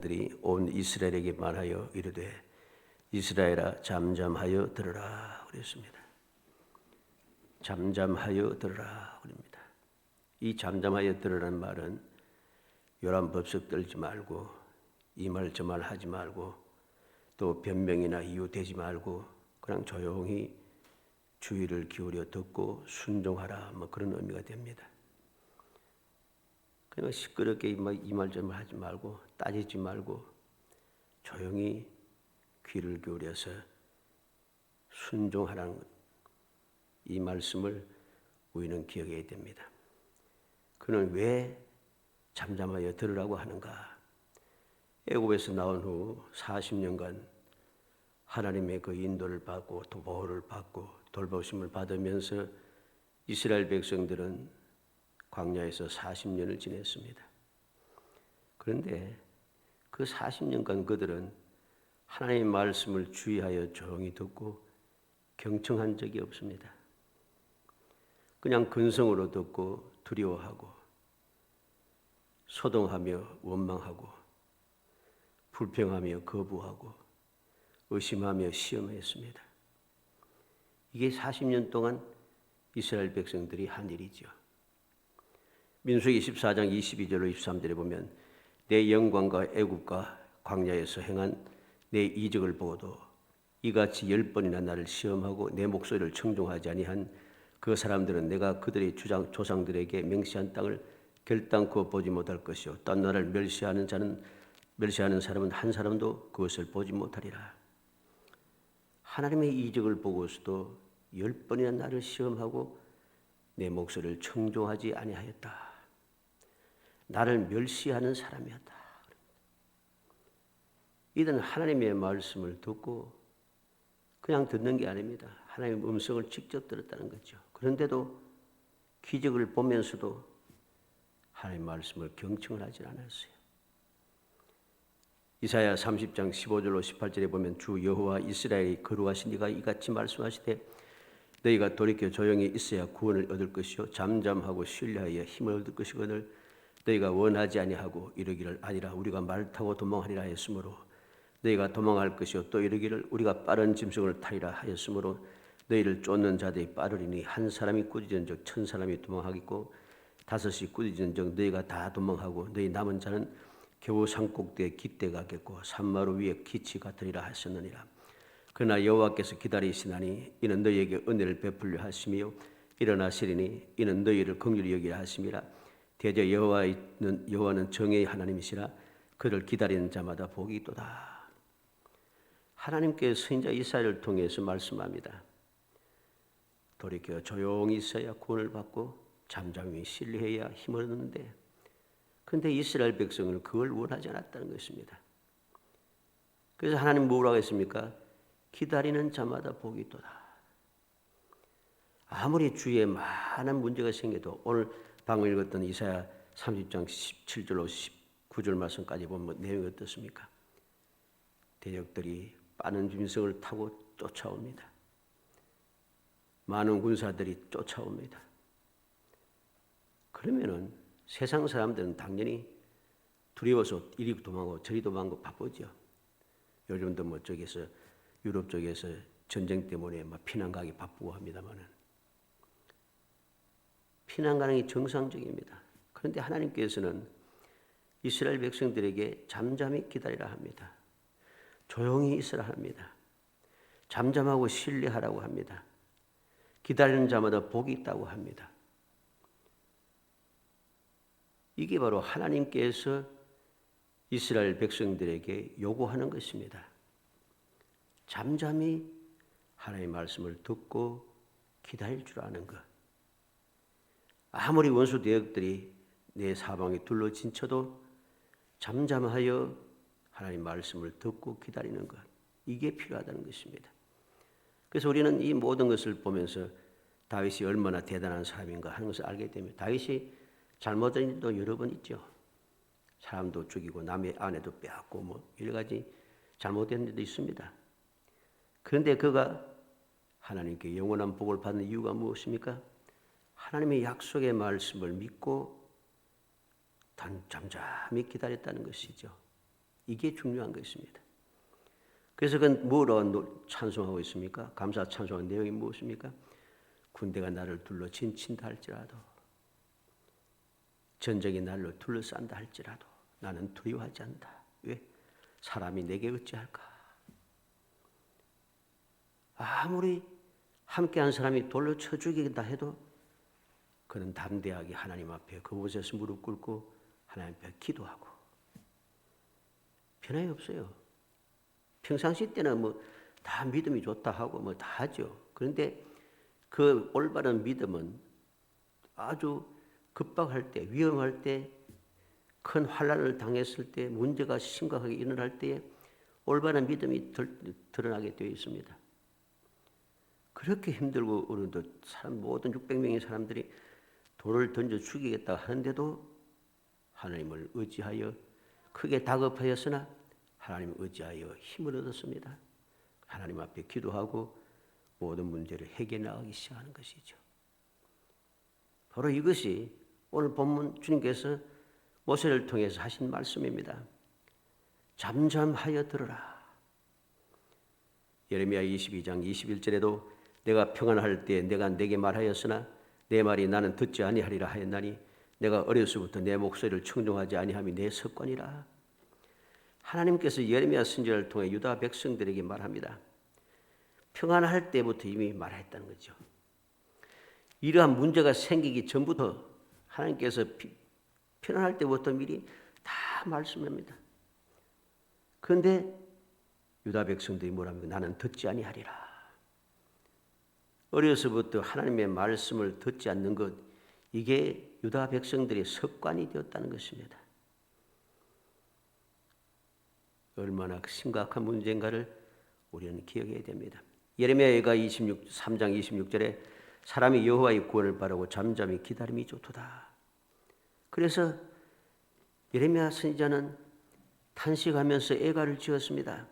들이 온 이스라엘에게 말하여 이르되 이스라엘아 잠잠하여 들으라 그랬습니다. 잠잠하여 들으라 그럽니다. 이 잠잠하여 들으라는 말은 요란법석 떨지 말고 이 말 저 말 하지 말고 또 변명이나 이유 대지 말고 그냥 조용히 주의를 기울여 듣고 순종하라 뭐 그런 의미가 됩니다. 그냥 시끄럽게 이 말 저 말 하지 말고 따지지 말고 조용히 귀를 기울여서 순종하라는 이 말씀을 우리는 기억해야 됩니다. 그는 왜 잠잠하여 들으라고 하는가? 애굽에서 나온 후 40년간 하나님의 그 인도를 받고 또 보호를 받고 돌보심을 받으면서 이스라엘 백성들은 광야에서 40년을 지냈습니다. 그런데 그 40년간 그들은 하나님의 말씀을 주의하여 조용히 듣고 경청한 적이 없습니다. 그냥 근성으로 듣고 두려워하고 소동하며 원망하고 불평하며 거부하고 의심하며 시험했습니다. 이게 40년 동안 이스라엘 백성들이 한 일이죠. 민수기 14장 22절로 23절에 보면 내 영광과 애굽과 광야에서 행한 내 이적을 보고도 이같이 10번이나 나를 시험하고 내 목소리를 청종하지 아니한 그 사람들은 내가 그들의 조상들에게 맹세한 땅을 결단코 보지 못할 것이요 딴 나라를 멸시하는 사람은 한 사람도 그것을 보지 못하리라. 하나님의 이적을 보고서도 10번이나 나를 시험하고 내 목소리를 청종하지 아니하였다. 나를 멸시하는 사람이었다. 이들은 하나님의 말씀을 듣고 그냥 듣는 게 아닙니다. 하나님의 음성을 직접 들었다는 거죠. 그런데도 기적을 보면서도 하나님의 말씀을 경청을 하지 않았어요. 이사야 30장 15절로 18절에 보면 주 여호와 이스라엘이 거룩하신 이가 이같이 말씀하시되 너희가 돌이켜 조용히 있어야 구원을 얻을 것이요 잠잠하고 신뢰하여 힘을 얻을 것이거늘 너희가 원하지 아니하고 이르기를 아니라 우리가 말 타고 도망하리라 하였으므로 너희가 도망할 것이요 또 이르기를 우리가 빠른 짐승을 타리라 하였으므로 너희를 쫓는 자들이 빠르리니 한 사람이 꾸짖은즉 1000사람이 도망하겠고 5이 꾸짖은즉 너희가 다 도망하고 너희 남은 자는 겨우 산꼭대에 깃대 같겠고 산마루 위에 기치 같으리라 하셨느니라. 그러나 여호와께서 기다리시나니 이는 너희에게 은혜를 베풀려 하심이요 일어나시리니 이는 너희를 긍휼히 여기려 하심이라. 대저 여호와는 정의의 하나님이시라. 그를 기다리는 자마다 복이 있도다. 하나님께서 선지자 이사야를 통해서 말씀합니다. 돌이켜 조용히 있어야 구원을 받고 잠잠히 신뢰해야 힘을 얻는데 그런데 이스라엘 백성은 그걸 원하지 않았다는 것입니다. 그래서 하나님 뭐라고 했습니까? 기다리는 자마다 복이 있도다. 아무리 주위에 많은 문제가 생겨도 오늘 방금 읽었던 이사야 30장 17절로 19절 말씀까지 보면 내용이 어떻습니까? 대적들이 빠른 짐승을 타고 쫓아옵니다. 많은 군사들이 쫓아옵니다. 그러면은 세상 사람들은 당연히 두려워서 이리 도망가고 저리 도망가고 바쁘죠. 요즘도 뭐 쪽에서 유럽 쪽에서 전쟁 때문에 막 피난 가기 바쁘고 합니다만은 피난 가는 게 정상적입니다. 그런데 하나님께서는 이스라엘 백성들에게 잠잠히 기다리라 합니다. 조용히 있으라 합니다. 잠잠하고 신뢰하라고 합니다. 기다리는 자마다 복이 있다고 합니다. 이게 바로 하나님께서 이스라엘 백성들에게 요구하는 것입니다. 잠잠히 하나님의 말씀을 듣고 기다릴 줄 아는 것. 아무리 원수 대적들이 내 사방에 둘러진 쳐도 잠잠하여 하나님의 말씀을 듣고 기다리는 것. 이게 필요하다는 것입니다. 그래서 우리는 이 모든 것을 보면서 다윗이 얼마나 대단한 사람인가 하는 것을 알게 됩니다. 다윗이 잘못된 일도 여러 번 있죠. 사람도 죽이고 남의 아내도 빼앗고 뭐 여러 가지 잘못된 일도 있습니다. 그런데 그가 하나님께 영원한 복을 받는 이유가 무엇입니까? 하나님의 약속의 말씀을 믿고 잠잠히 기다렸다는 것이죠. 이게 중요한 것입니다. 그래서 그건 뭐로 찬송하고 있습니까? 감사 찬송한 내용이 무엇입니까? 군대가 나를 둘러 진친다 할지라도, 전쟁이 나를 둘러싼다 할지라도 나는 두려워하지 않는다. 왜? 사람이 내게 어찌할까? 아무리 함께한 사람이 돌로 쳐 죽이겠다 해도 그는 담대하게 하나님 앞에 그곳에서 무릎 꿇고 하나님 앞에 기도하고 변함이 없어요. 평상시 때는 뭐 다 믿음이 좋다 하고 뭐 다 하죠. 그런데 그 올바른 믿음은 아주 급박할 때, 위험할 때, 큰 환난을 당했을 때, 문제가 심각하게 일어날 때에 올바른 믿음이 드러나게 되어 있습니다. 그렇게 힘들고 어려도 모든 600명의 사람들이 돌을 던져 죽이겠다 하는데도 하나님을 의지하여 크게 다급하였으나 하나님을 의지하여 힘을 얻었습니다. 하나님 앞에 기도하고 모든 문제를 해결해 나가기 시작하는 것이죠. 바로 이것이 오늘 본문 주님께서 모세를 통해서 하신 말씀입니다. 잠잠하여 들으라. 예레미야 22장 21절에도 내가 평안할 때 내가 내게 말하였으나 내 말이 나는 듣지 아니하리라 하였나니 내가 어려서부터 내 목소리를 청종하지 아니함이 내 습관이라. 하나님께서 예레미야 선지자를 통해 유다 백성들에게 말합니다. 평안할 때부터 이미 말했다는 거죠. 이러한 문제가 생기기 전부터 하나님께서 편안할 때부터 미리 다 말씀합니다. 그런데 유다 백성들이 뭐랍니까? 나는 듣지 아니하리라. 어려서부터 하나님의 말씀을 듣지 않는 것, 이게 유다 백성들의 습관이 되었다는 것입니다. 얼마나 심각한 문제인가를 우리는 기억해야 됩니다. 예레미야가 3장 26절에 사람이 여호와의 구원을 바라고 잠잠히 기다림이 좋도다. 그래서 예레미야 선지자는 탄식하면서 애가를 지었습니다.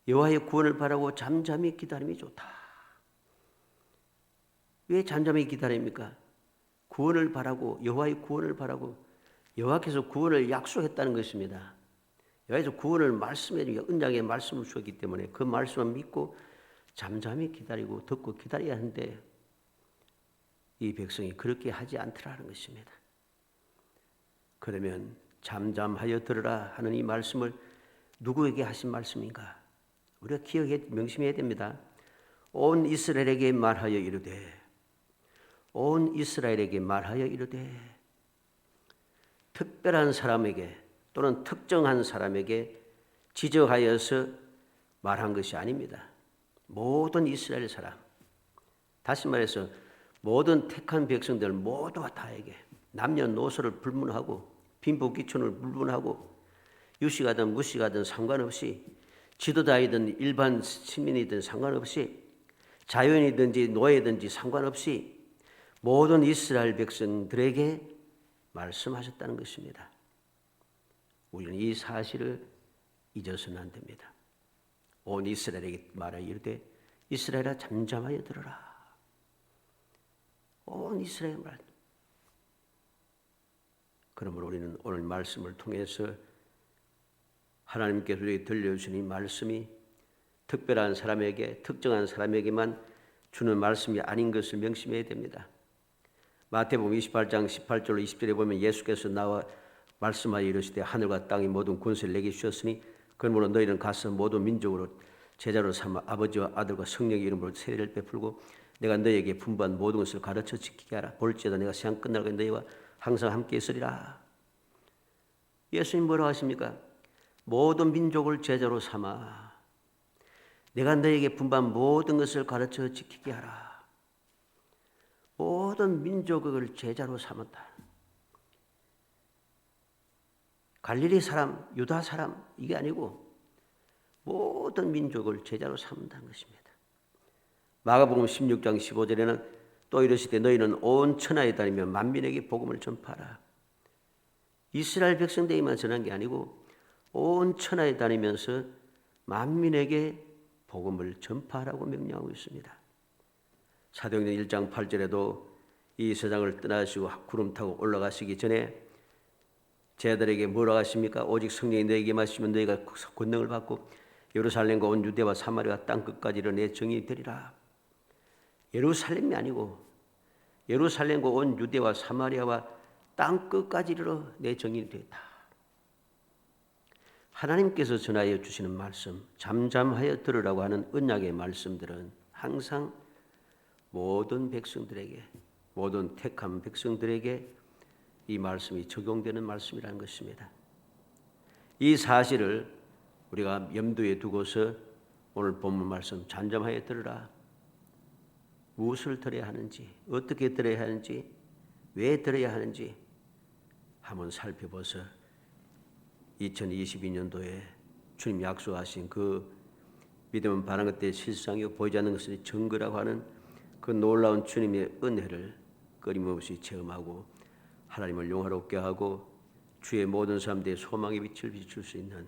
여호와의 구원을 바라고 잠잠히 기다림이 좋다. 왜 잠잠히 기다립니까? 구원을 바라고, 여호와의 구원을 바라고, 여호와께서 구원을 약속했다는 것입니다. 여호와께서 구원을 말씀해 주고 언약의 말씀을 주었기 때문에 그 말씀을 믿고 잠잠히 기다리고 듣고 기다려야 하는데 이 백성이 그렇게 하지 않더라는 것입니다. 그러면 잠잠하여 들으라 하는 이 말씀을 누구에게 하신 말씀인가? 우리가 명심해야 됩니다. 온 이스라엘에게 말하여 이르되, 온 이스라엘에게 말하여 이르되, 특별한 사람에게 또는 특정한 사람에게 지적하여서 말한 것이 아닙니다. 모든 이스라엘 사람, 다시 말해서 모든 택한 백성들 모두가 다에게 남녀노소를 불문하고 빈부귀천을 불문하고 유식하든 무식하든 상관없이 지도자이든 일반 시민이든 상관없이 자연이든지 노예든지 상관없이 모든 이스라엘 백성들에게 말씀하셨다는 것입니다. 우리는 이 사실을 잊어서는 안 됩니다. 온 이스라엘에게 말하여 이르되 이스라엘아 잠잠하여 들으라. 온 이스라엘 말. 그러므로 우리는 오늘 말씀을 통해서 하나님께서 우리에게 들려주신 이 말씀이 특별한 사람에게, 특정한 사람에게만 주는 말씀이 아닌 것을 명심해야 됩니다. 마태복음 28장 18절로 20절에 보면 예수께서 나와 말씀하여 이르시되 하늘과 땅이 모든 권세를 내게 주셨으니 그러므로 너희는 가서 모든 민족으로 제자로 삼아 아버지와 아들과 성령의 이름으로 세례를 베풀고 내가 너희에게 분부한 모든 것을 가르쳐 지키게 하라. 볼지어다 내가 세상 끝날까 너희와 항상 함께 있으리라. 예수님 뭐라고 하십니까? 모든 민족을 제자로 삼아 내가 너희에게 분부한 모든 것을 가르쳐 지키게 하라. 모든 민족을 제자로 삼았다. 갈릴리 사람, 유다 사람 이게 아니고 모든 민족을 제자로 삼는다는 것입니다. 마가복음 16장 15절에는 또 이르시되 너희는 온 천하에 다니며 만민에게 복음을 전파하라. 이스라엘 백성들에게만 전한 게 아니고 온 천하에 다니면서 만민에게 복음을 전파하라고 명령하고 있습니다. 사도행전 1장 8절에도 이 세상을 떠나시고 구름 타고 올라가시기 전에 제자들에게 뭐라고 하십니까? 오직 성령이 너에게 임하시면 너희가 권능을 받고 예루살렘과 온 유대와 사마리아 땅 끝까지 내 증인이 되리라. 예루살렘이 아니고 예루살렘과 온 유대와 사마리아와 땅 끝까지 이르러 내 증인이 되었다. 하나님께서 전하여 주시는 말씀, 잠잠하여 들으라고 하는 언약의 말씀들은 항상 모든 백성들에게, 모든 택한 백성들에게 이 말씀이 적용되는 말씀이라는 것입니다. 이 사실을 우리가 염두에 두고서 오늘 본문 말씀 잠잠하여 들으라. 무엇을 들어야 하는지, 어떻게 들어야 하는지, 왜 들어야 하는지 한번 살펴보서 2022년도에 주님 약속하신 그 믿음은 바라는 것들의 실상이요 보이지 않는 것의 증거라고 하는 그 놀라운 주님의 은혜를 끊임없이 체험하고 하나님을 영화롭게 하고 주의 모든 사람들의 소망의 빛을 비출 수 있는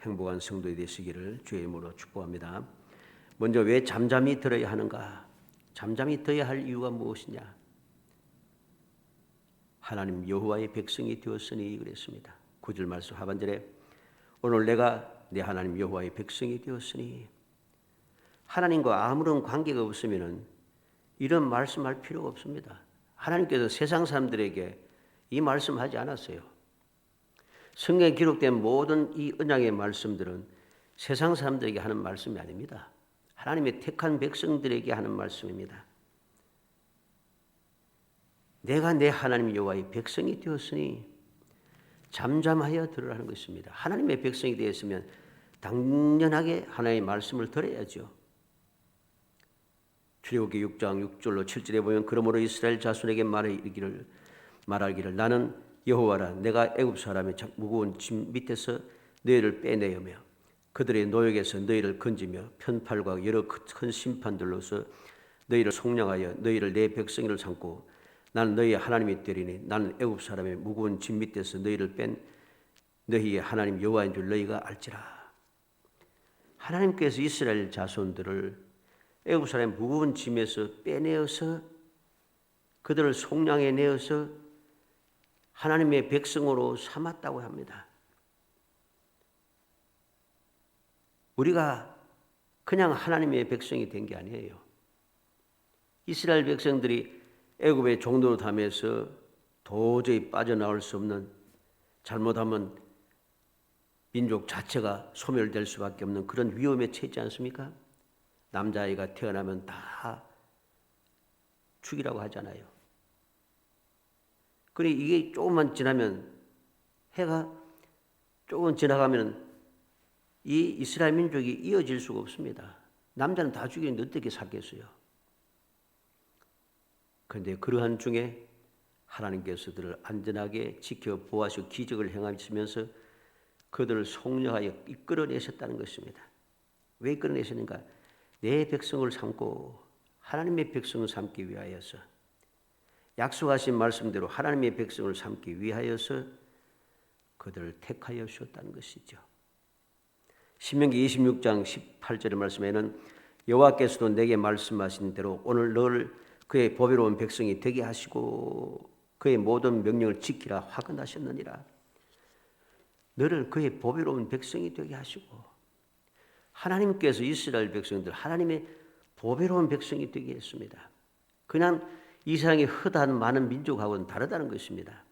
행복한 성도이 되시기를 주의 이름으로 축복합니다. 먼저 왜 잠잠히 들어야 하는가? 잠잠히 들어야 할 이유가 무엇이냐? 하나님 여호와의 백성이 되었으니 그랬습니다. 9절 말씀 하반절에 오늘 내가 내 하나님 여호와의 백성이 되었으니, 하나님과 아무런 관계가 없으면 이런 말씀할 필요가 없습니다. 하나님께서 세상 사람들에게 이 말씀하지 않았어요. 성경에 기록된 모든 이 언약의 말씀들은 세상 사람들에게 하는 말씀이 아닙니다. 하나님의 택한 백성들에게 하는 말씀입니다. 내가 내 하나님 여호와의 백성이 되었으니 잠잠하여 들으라는 것입니다. 하나님의 백성이 되었으면 당연하게 하나님의 말씀을 들어야죠. 출애굽기 6장 6절로 7절에 보면 그러므로 이스라엘 자손에게 말하기를 나는 여호와라. 내가 애굽 사람의 무거운 짐 밑에서 너희를 빼내으며 그들의 노역에서 너희를 건지며 편팔과 여러 큰 심판들로서 너희를 속량하여 너희를 내 백성이를 삼고 나는 너희의 하나님이 되리니 나는 애굽 사람의 무거운 짐 밑에서 너희를 뺀 너희의 하나님 여호와인 줄 너희가 알지라. 하나님께서 이스라엘 자손들을 애굽 사람의 무거운 짐에서 빼내어서 그들을 속량해 내어서 하나님의 백성으로 삼았다고 합니다. 우리가 그냥 하나님의 백성이 된 게 아니에요. 이스라엘 백성들이 애굽의 종노릇 하면서 도저히 빠져나올 수 없는, 잘못하면 민족 자체가 소멸될 수밖에 없는 그런 위험에 처했지 않습니까? 남자아이가 태어나면 다 죽이라고 하잖아요. 그러니 이게 조금만 지나면, 해가 조금 지나가면 이 이스라엘 민족이 이어질 수가 없습니다. 남자는 다 죽이는데 어떻게 살겠어요? 그런데 그러한 중에 하나님께서 그들을 안전하게 지켜 보호하시고 기적을 행하시면서 그들을 속량하여 이끌어내셨다는 것입니다. 왜 이끌어내셨는가? 내 백성을 삼고 하나님의 백성을 삼기 위하여서, 약속하신 말씀대로 하나님의 백성을 삼기 위하여서 그들을 택하여 주셨다는 것이죠. 신명기 26장 18절의 말씀에는 여호와께서도 내게 말씀하신 대로 오늘 너를 그의 보배로운 백성이 되게 하시고 그의 모든 명령을 지키라 화근하셨느니라. 너를 그의 보배로운 백성이 되게 하시고, 하나님께서 이스라엘 백성들 하나님의 보배로운 백성이 되게 했습니다. 그냥 이 세상의 흔한 많은 민족하고는 다르다는 것입니다.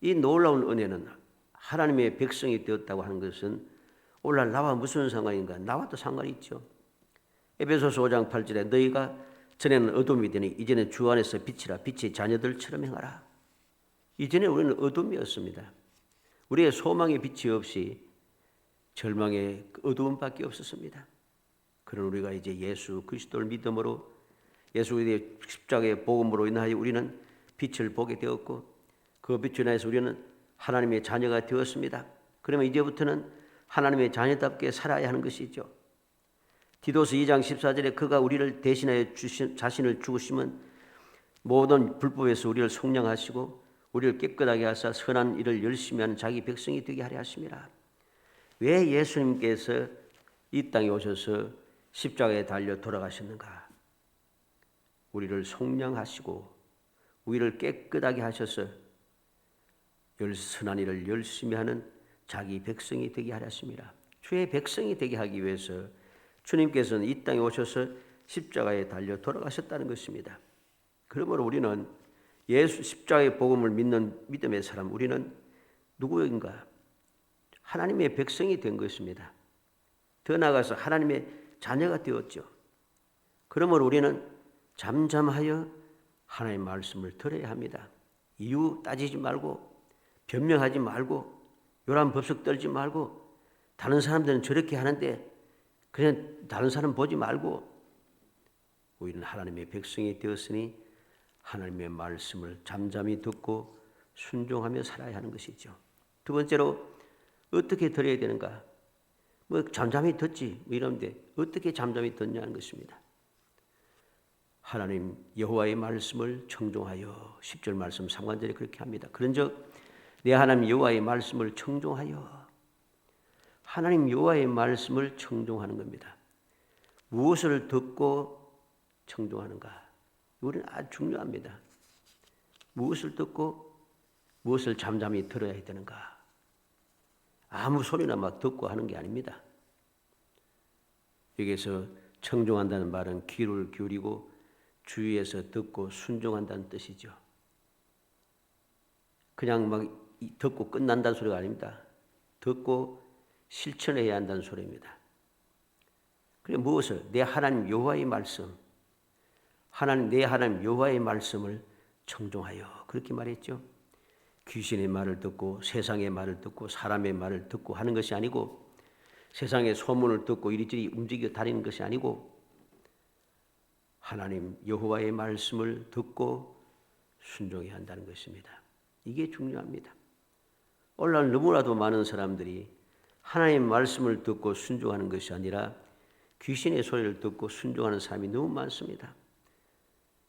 이 놀라운 은혜는 하나님의 백성이 되었다고 하는 것은 오늘날 나와 무슨 상관인가? 나와도 상관이 있죠. 에베소서 5장 8절에 너희가 전에는 어둠이 되니 이제는 주 안에서 빛이라. 빛의 자녀들처럼 행하라. 이전에 우리는 어둠이었습니다. 우리의 소망의 빛이 없이 절망의 어두움밖에 없었습니다. 그런 우리가 이제 예수 그리스도를 믿음으로, 예수 그리스도의 십자가의 복음으로 인하여 우리는 빛을 보게 되었고 그 빛을 인하여서 우리는 하나님의 자녀가 되었습니다. 그러면 이제부터는 하나님의 자녀답게 살아야 하는 것이죠. 디도서 2장 14절에 그가 우리를 대신하여 자신을 죽으시면 모든 불법에서 우리를 속량하시고 우리를 깨끗하게 하사 선한 일을 열심히 하는 자기 백성이 되게 하려 하심이라. 왜 예수님께서 이 땅에 오셔서 십자가에 달려 돌아가셨는가? 우리를 속량하시고 우리를 깨끗하게 하셔서 선한 일을 열심히 하는 자기 백성이 되게 하셨습니다. 주의 백성이 되게 하기 위해서 주님께서는 이 땅에 오셔서 십자가에 달려 돌아가셨다는 것입니다. 그러므로 우리는 예수 십자가의 복음을 믿는 믿음의 사람, 우리는 누구인가? 하나님의 백성이 된 것입니다. 더 나아가서 하나님의 자녀가 되었죠. 그러므로 우리는 잠잠하여 하나님의 말씀을 들어야 합니다. 이유 따지지 말고, 변명하지 말고, 요란법석 떨지 말고, 다른 사람들은 저렇게 하는데 그냥 다른 사람 보지 말고, 우리는 하나님의 백성이 되었으니 하나님의 말씀을 잠잠히 듣고 순종하며 살아야 하는 것이죠. 두 번째로 어떻게 들어야 되는가? 잠잠히 듣지 이러는데 어떻게 잠잠히 듣냐는 것입니다. 하나님 여호와의 말씀을 청종하여 10절 말씀 3관절에 그렇게 합니다. 그런즉 내 하나님 여호와의 말씀을 청종하여, 하나님 여호와의 말씀을 청종하는 겁니다. 무엇을 듣고 청종하는가? 이거는 아주 중요합니다. 무엇을 듣고 무엇을 잠잠히 들어야 되는가? 아무 소리나 막 듣고 하는 게 아닙니다. 여기서 청종한다는 말은 귀를 기울이고 주위에서 듣고 순종한다는 뜻이죠. 그냥 막 듣고 끝난다는 소리가 아닙니다. 듣고 실천해야 한다는 소리입니다. 그래 무엇을? 내 하나님 여호와의 말씀, 내 하나님 여호와의 말씀을 청종하여 그렇게 말했죠. 귀신의 말을 듣고 세상의 말을 듣고 사람의 말을 듣고 하는 것이 아니고, 세상의 소문을 듣고 이리저리 움직여 다니는 것이 아니고, 하나님 여호와의 말씀을 듣고 순종해야 한다는 것입니다. 이게 중요합니다. 오늘날 너무나도 많은 사람들이 하나님의 말씀을 듣고 순종하는 것이 아니라 귀신의 소리를 듣고 순종하는 사람이 너무 많습니다.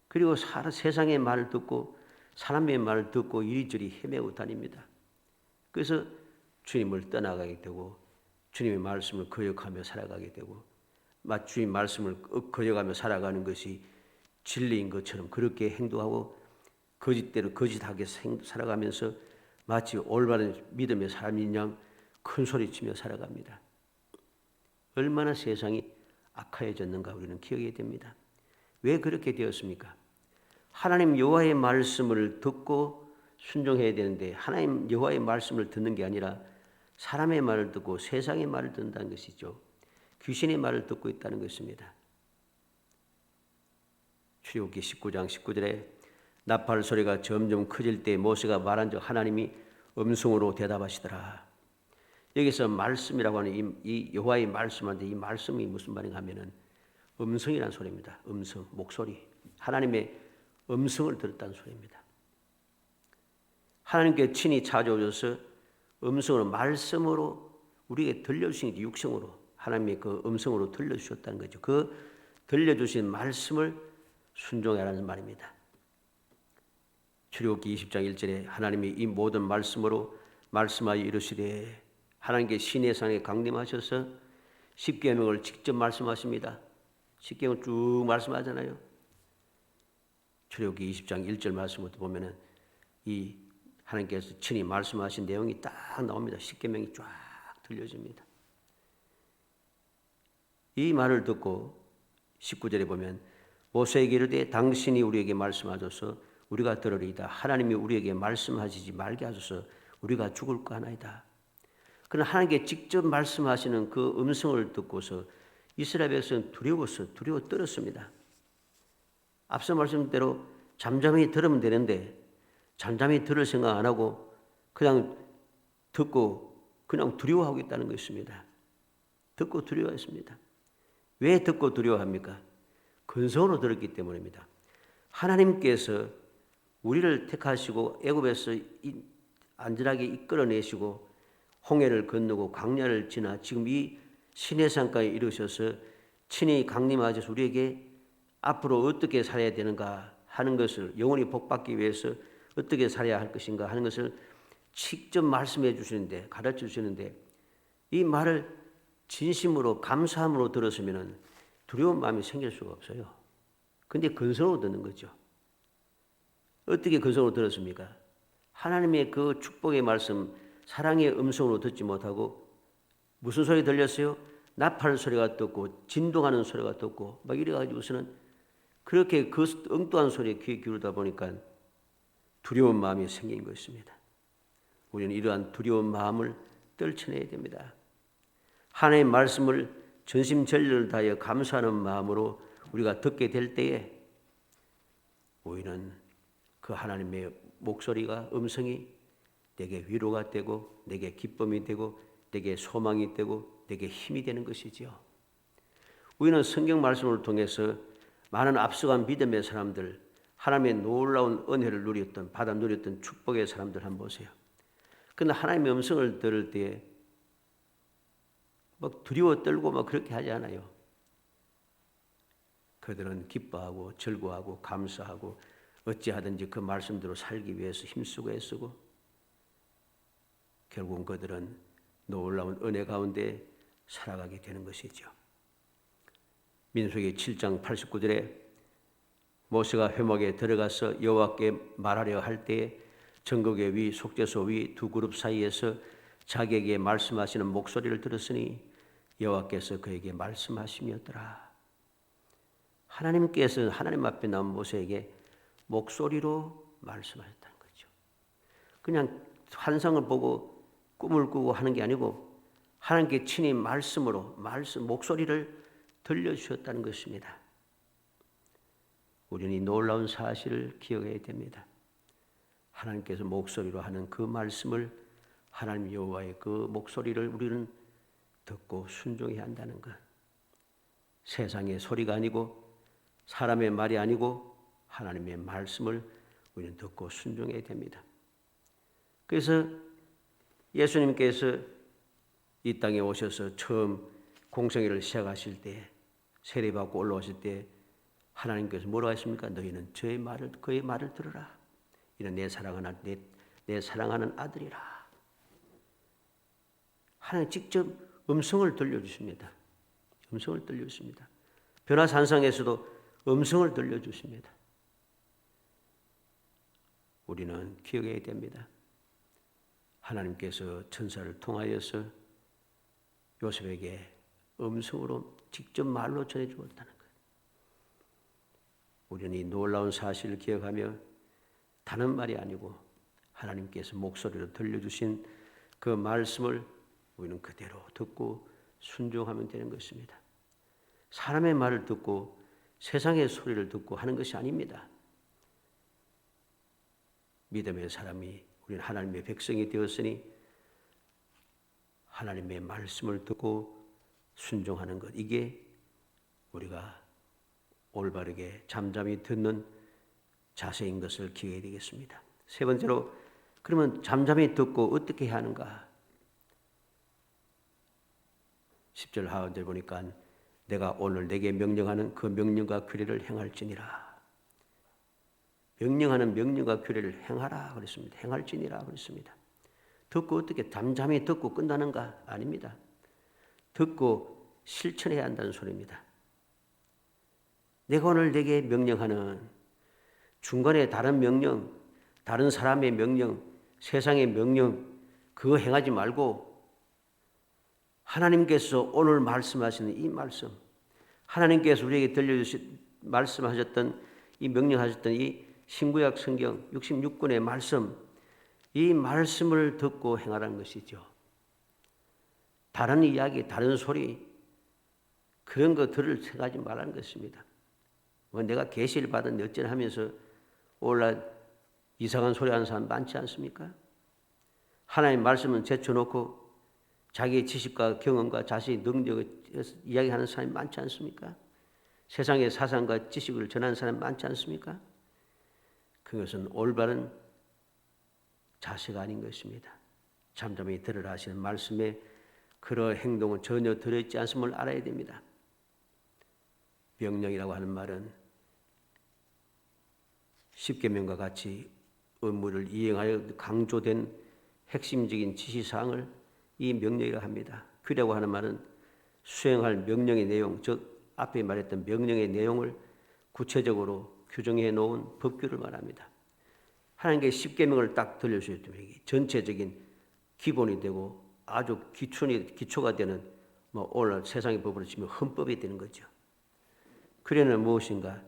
그리고 세상의 말을 듣고 사람의 말을 듣고 이리저리 헤매고 다닙니다. 그래서 주님을 떠나가게 되고 주님의 말씀을 거역하며 살아가게 되고, 주님 말씀을 거역하며 살아가는 것이 진리인 것처럼 그렇게 행동하고 거짓대로 거짓하게 살아가면서 마치 올바른 믿음의 사람인 양 큰 소리치며 살아갑니다. 얼마나 세상이 악해졌는가 우리는 기억해야 됩니다. 왜 그렇게 되었습니까? 하나님 여호와의 말씀을 듣고 순종해야 되는데 하나님 여호와의 말씀을 듣는 게 아니라 사람의 말을 듣고 세상의 말을 듣는다는 것이죠. 귀신의 말을 듣고 있다는 것입니다. 출애굽기 19장 19절에 나팔 소리가 점점 커질 때 모세가 말한 즉 하나님이 음성으로 대답하시더라. 여기서 말씀이라고 하는 이 여호와의 말씀인데 이 말씀이 무슨 말인가 하면은 음성이라는 소리입니다. 음성, 목소리. 하나님의 음성을 들었다는 소리입니다. 하나님께 친히 찾아오셔서 음성으로 말씀으로 우리에게 들려주신 육성으로 하나님의 그 음성으로 들려주셨다는 거죠. 그 들려주신 말씀을 순종하라는 말입니다. 출애굽기 20장 1절에 하나님이 이 모든 말씀으로 말씀하여 이르시되, 하나님께 시내산에 강림하셔서 십계명을 직접 말씀하십니다. 십계명을 쭉 말씀하잖아요. 출애굽기 20장 1절 말씀부터 보면은 이 하나님께서 친히 말씀하신 내용이 딱 나옵니다. 십계명이 쫙 들려집니다. 이 말을 듣고 19절에 보면 모세에게 이르되 당신이 우리에게 말씀하셔서 우리가 들으리이다. 하나님이 우리에게 말씀하시지 말게 하소서 우리가 죽을까 하나이다. 그러나 하나님께 직접 말씀하시는 그 음성을 듣고서 이스라엘 백성은 두려워 떨었습니다. 앞서 말씀대로 잠잠히 들으면 되는데 잠잠히 들을 생각 안 하고 그냥 듣고 그냥 두려워하고 있다는 것입니다. 듣고 두려워했습니다. 왜 듣고 두려워합니까? 근성으로 들었기 때문입니다. 하나님께서 우리를 택하시고 애굽에서 안전하게 이끌어내시고 홍해를 건너고 광야를 지나 지금 이 시내산까지 이르셔서 친히 강림하셔서 우리에게 앞으로 어떻게 살아야 되는가 하는 것을, 영원히 복받기 위해서 어떻게 살아야 할 것인가 하는 것을 직접 말씀해 주시는데, 가르쳐 주시는데 이 말을 진심으로 감사함으로 들었으면 두려운 마음이 생길 수가 없어요. 근데 근성으로 듣는 거죠. 어떻게 근성으로 들었습니까? 하나님의 그 축복의 말씀, 사랑의 음성으로 듣지 못하고 무슨 소리 들렸어요? 나팔 소리가 듣고 진동하는 소리가 듣고 막 이래가지고서는 그렇게 그 엉뚱한 소리에 귀에 기울다 보니까 두려운 마음이 생긴 것입니다. 우리는 이러한 두려운 마음을 떨쳐내야 됩니다. 하나님의 말씀을 전심전력을 다하여 감사하는 마음으로 우리가 듣게 될 때에 우리는 그 하나님의 목소리가 음성이 내게 위로가 되고 내게 기쁨이 되고 내게 소망이 되고 내게 힘이 되는 것이지요. 우리는 성경 말씀을 통해서 많은 앞서간 믿음의 사람들, 하나님의 놀라운 은혜를 받아 누렸던 축복의 사람들 한번 보세요. 그러나 하나님의 음성을 들을 때에 막 두려워 떨고 막 그렇게 하지 않아요. 그들은 기뻐하고 즐거워하고 감사하고 어찌하든지 그 말씀대로 살기 위해서 힘쓰고 애쓰고 결국은 그들은 놀라운 은혜 가운데 살아가게 되는 것이죠. 민수기 7장 89절에 모세가 회막에 들어가서 여호와께 말하려 할 때에 전극의 위 속죄소 위 두 그룹 사이에서 자기에게 말씀하시는 목소리를 들었으니 여호와께서 그에게 말씀하심이었더라. 하나님께서 하나님 앞에 나온 모세에게 목소리로 말씀하셨다는 거죠. 그냥 환상을 보고 꿈을 꾸고 하는 게 아니고 하나님께 친히 말씀으로 목소리를 들려주셨다는 것입니다. 우리는 이 놀라운 사실을 기억해야 됩니다. 하나님께서 목소리로 하는 그 말씀을 하나님 여호와의 그 목소리를 우리는 듣고 순종해야 한다는 것. 세상의 소리가 아니고 사람의 말이 아니고 하나님의 말씀을 우리는 듣고 순종해야 됩니다. 그래서 예수님께서 이 땅에 오셔서 처음 공생애를 시작하실 때 세례받고 올라오실 때 하나님께서 뭐라고 했습니까? 너희는 그의 말을 들으라. 이는 내 사랑하는 아들이라. 하나님 직접 음성을 들려주십니다. 음성을 들려주십니다. 변화산상에서도 음성을 들려주십니다. 우리는 기억해야 됩니다. 하나님께서 천사를 통하여서 요셉에게 음성으로 직접 말로 전해주었다는 것. 우리는 이 놀라운 사실을 기억하며 다른 말이 아니고 하나님께서 목소리로 들려주신 그 말씀을 우리는 그대로 듣고 순종하면 되는 것입니다. 사람의 말을 듣고 세상의 소리를 듣고 하는 것이 아닙니다. 믿음의 사람이 우리는 하나님의 백성이 되었으니 하나님의 말씀을 듣고 순종하는 것, 이게 우리가 올바르게 잠잠히 듣는 자세인 것을 기억해야 되겠습니다. 세 번째로, 그러면 잠잠히 듣고 어떻게 해야 하는가? 10절 하반절 보니까 내가 오늘 내게 명령하는 그 명령과 규례를 행할지니라. 명령하는 명령과 규례를 행하라 그랬습니다. 행할지니라 그랬습니다. 듣고 어떻게 잠잠히 듣고 끝나는가? 아닙니다. 듣고 실천해야 한다는 소리입니다. 내가 오늘 내게 명령하는, 중간에 다른 명령, 다른 사람의 명령, 세상의 명령 그거 행하지 말고 하나님께서 오늘 말씀하시는 이 말씀, 하나님께서 우리에게 말씀하셨던 이 명령하셨던 이 신구약 성경 66권의 말씀, 이 말씀을 듣고 행하라는 것이죠. 다른 이야기, 다른 소리 그런 거 들을 생각하지 말라는 것입니다. 뭐 내가 계시를 받은 어쩌나 하면서 올라 이상한 소리 하는 사람 많지 않습니까? 하나님의 말씀은 제쳐놓고 자기의 지식과 경험과 자신의 능력을 이야기하는 사람이 많지 않습니까? 세상의 사상과 지식을 전하는 사람이 많지 않습니까? 그것은 올바른 자세가 아닌 것입니다. 잠잠히 들으라 하시는 말씀에 그런 행동은 전혀 들어있지 않음을 알아야 됩니다. 명령이라고 하는 말은 십계명과 같이 의무를 이행하여 강조된 핵심적인 지시사항을 이 명령이라고 합니다. 규례라고 하는 말은 수행할 명령의 내용, 즉 앞에 말했던 명령의 내용을 구체적으로 규정해 놓은 법규를 말합니다. 하나님께 십계명을 딱 들려주셨다면 이게 전체적인 기본이 되고 아주 기초가 되는 오늘 세상의 법으로 치면 헌법이 되는 거죠. 규례는 무엇인가?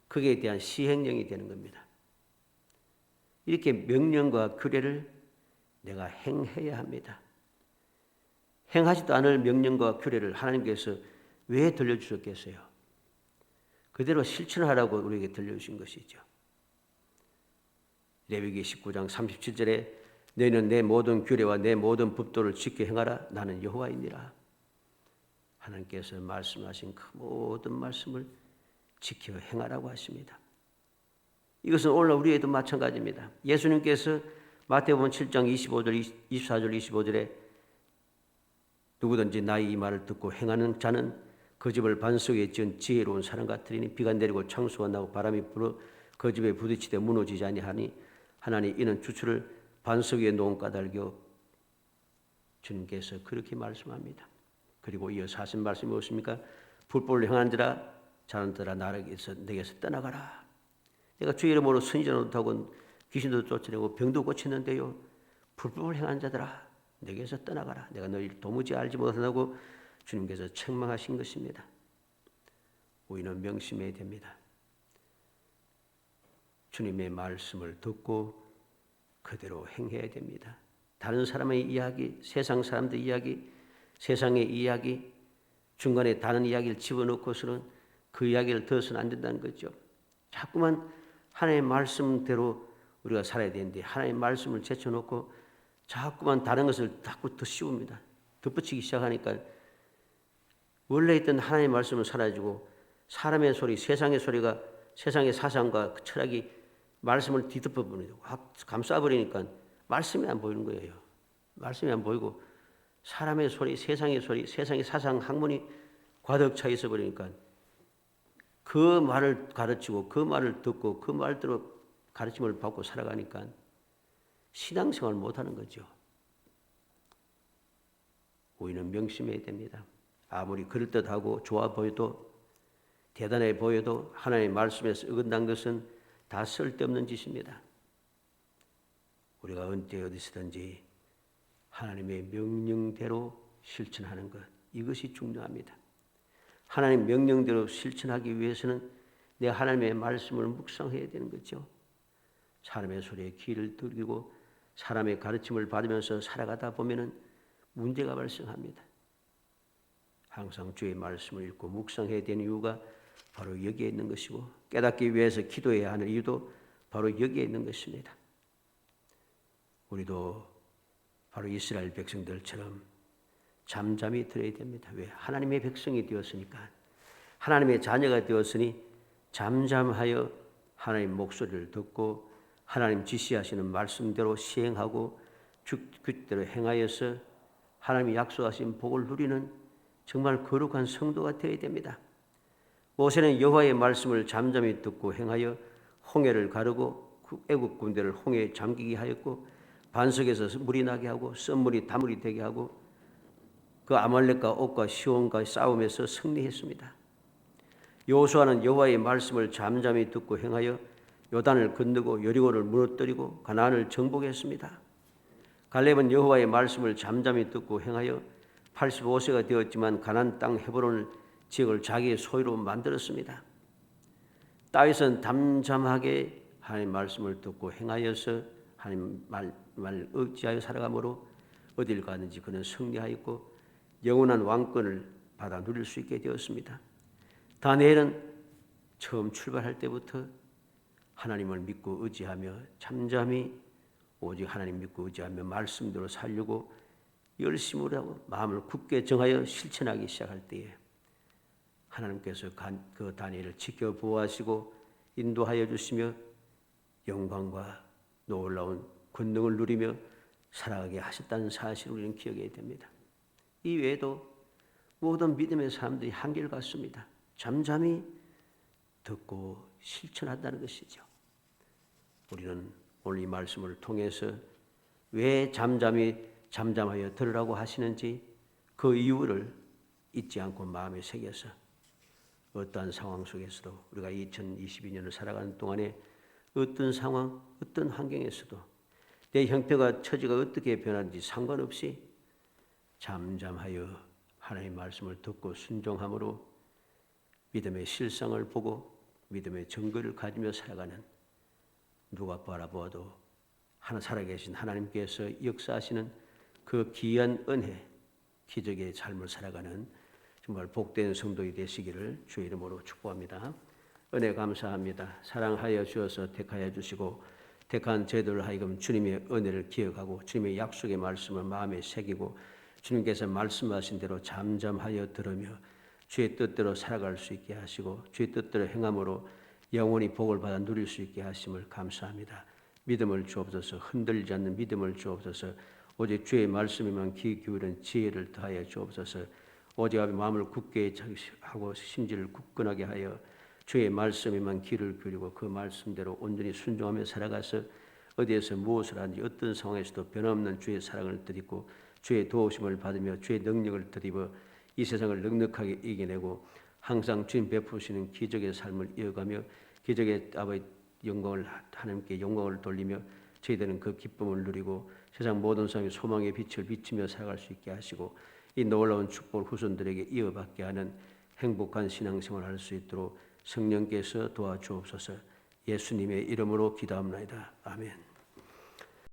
거기에 대한 시행령이 되는 겁니다. 이렇게 명령과 규례를 내가 행해야 합니다. 행하지도 않을 명령과 규례를 하나님께서 왜 들려주셨겠어요? 그대로 실천하라고 우리에게 들려주신 것이죠. 레위기 19장 37절에 너희는 내 모든 규례와 내 모든 법도를 지켜 행하라. 나는 여호와이니라. 하나님께서 말씀하신 그 모든 말씀을 지켜 행하라고 하십니다. 이것은 오늘 우리에도 마찬가지입니다. 예수님께서 마태복음 7장 24절 25절에 누구든지 나의 이 말을 듣고 행하는 자는 그 집을 반석에 지은 지혜로운 사람 같으리니 비가 내리고 창수가 나고 바람이 불어 그 집에 부딪히되 무너지지 아니하니 하나니 이는 주추를 반석 위에 놓은 까닭이요. 주님께서 그렇게 말씀합니다. 그리고 이어서 하신 말씀이 무엇입니까? 불법을 행하는 자라 자는들아 내게서 떠나가라. 내가 주의 이름으로 선지자도 하고 귀신도 쫓아내고 병도 고치는데요. 불법을 행하는 자들아 내게서 떠나가라. 내가 너희를 도무지 알지 못한다고 주님께서 책망하신 것입니다. 우리는 명심해야 됩니다. 주님의 말씀을 듣고 그대로 행해야 됩니다. 다른 사람의 이야기, 세상 사람들의 이야기, 세상의 이야기, 중간에 다른 이야기를 집어넣고서는 그 이야기를 들어서는 안 된다는 거죠. 자꾸만 하나님의 말씀대로 우리가 살아야 되는데 하나님의 말씀을 제쳐놓고 자꾸만 다른 것을 자꾸 더 씌웁니다. 덧붙이기 시작하니까 원래 있던 하나님의 말씀은 사라지고 사람의 소리, 세상의 소리가 세상의 사상과 철학이 말씀을 뒤덮어버리고 감싸버리니까 말씀이 안 보이는 거예요. 말씀이 안 보이고 사람의 소리, 세상의 사상 학문이 가득 차 있어 버리니까 그 말을 가르치고 그 말을 듣고 그 말대로 가르침을 받고 살아가니까 신앙생활을 못하는 거죠. 우리는 명심해야 됩니다. 아무리 그럴듯하고 좋아 보여도 대단해 보여도 하나님의 말씀에서 어긋난 것은 다 쓸데없는 짓입니다. 우리가 언제 어디서든지 하나님의 명령대로 실천하는 것, 이것이 중요합니다. 하나님 명령대로 실천하기 위해서는 내 하나님의 말씀을 묵상해야 되는 거죠. 사람의 소리에 귀를 들이고 사람의 가르침을 받으면서 살아가다 보면은 문제가 발생합니다. 항상 주의 말씀을 읽고 묵상해야 되는 이유가 바로 여기에 있는 것이고 깨닫기 위해서 기도해야 하는 이유도 바로 여기에 있는 것입니다. 우리도 바로 이스라엘 백성들처럼 잠잠히 들어야 됩니다. 왜? 하나님의 백성이 되었으니까. 하나님의 자녀가 되었으니 잠잠하여 하나님 목소리를 듣고 하나님 지시하시는 말씀대로 시행하고 그대로 행하여서 하나님이 약속하신 복을 누리는 정말 거룩한 성도가 되어야 됩니다. 모세는 여호와의 말씀을 잠잠히 듣고 행하여 홍해를 가르고 애국 군대를 홍해에 잠기게 하였고 반석에서 물이 나게 하고 썬물이 다물이 되게 하고 그 아말렉과 옥과 시온과의 싸움에서 승리했습니다. 여호수아는 여호와의 말씀을 잠잠히 듣고 행하여 요단을 건너고 여리고를 무너뜨리고 가나안을 정복했습니다. 갈렙은 여호와의 말씀을 잠잠히 듣고 행하여 85세가 되었지만 가나안 땅 헤브론 지역을 자기의 소유로 만들었습니다. 다윗은 담잠하게 하나님 말씀을 듣고 행하여서 하나님 말 의지하여 살아가므로 어딜 가든지 그는 승리하였고 영원한 왕권을 받아 누릴 수 있게 되었습니다. 다니엘은 처음 출발할 때부터 하나님을 믿고 의지하며 잠잠히 오직 하나님 믿고 의지하며 말씀대로 살려고 열심으로 하고 마음을 굳게 정하여 실천하기 시작할 때에 하나님께서 그 다니엘을 지켜 보호하시고 인도하여 주시며 영광과 놀라운 권능을 누리며 살아가게 하셨다는 사실을 우리는 기억해야 됩니다. 이 외에도 모든 믿음의 사람들이 한결같습니다. 잠잠히 듣고 실천한다는 것이죠. 우리는 오늘 이 말씀을 통해서 왜 잠잠하여 들으라고 하시는지 그 이유를 잊지 않고 마음에 새겨서 어떠한 상황 속에서도 우리가 2022년을 살아가는 동안에 어떤 상황, 어떤 환경에서도 내 형편과 처지가 어떻게 변하는지 상관없이 잠잠하여 하나님의 말씀을 듣고 순종함으로 믿음의 실상을 보고 믿음의 증거를 가지며 살아가는, 누가 바라보아도 하나 살아계신 하나님께서 역사하시는 그 귀한 은혜, 기적의 삶을 살아가는 정말 복된 성도이 되시기를 주의 이름으로 축복합니다. 은혜 감사합니다. 사랑하여 주셔서 택하여 주시고 택한 저희들 하여금 주님의 은혜를 기억하고 주님의 약속의 말씀을 마음에 새기고 주님께서 말씀하신 대로 잠잠하여 들으며 주의 뜻대로 살아갈 수 있게 하시고 주의 뜻대로 행함으로 영원히 복을 받아 누릴 수 있게 하심을 감사합니다. 믿음을 주옵소서. 흔들리지 않는 믿음을 주옵소서. 오직 주의 말씀에만 귀 기울이는 지혜를 더하여 주옵소서. 오직 앞에 마음을 굳게 하고 심지를 굳건하게 하여 주의 말씀에만 귀를 기울이고 그 말씀대로 온전히 순종하며 살아가서 어디에서 무엇을 하든지 어떤 상황에서도 변함없는 주의 사랑을 드리고 주의 도우심을 받으며 주의 능력을 드리며 이 세상을 넉넉하게 이겨내고 항상 주님 베푸시는 기적의 삶을 이어가며 기적의 아버지 영광을 하나님께 영광을 돌리며 저희들은 그 기쁨을 누리고 세상 모든 사람이 소망의 빛을 비치며 살아갈 수 있게 하시고 이 놀라운 축복을 후손들에게 이어받게 하는 행복한 신앙생활을 할 수 있도록 성령께서 도와주옵소서. 예수님의 이름으로 기도합니다. 아멘.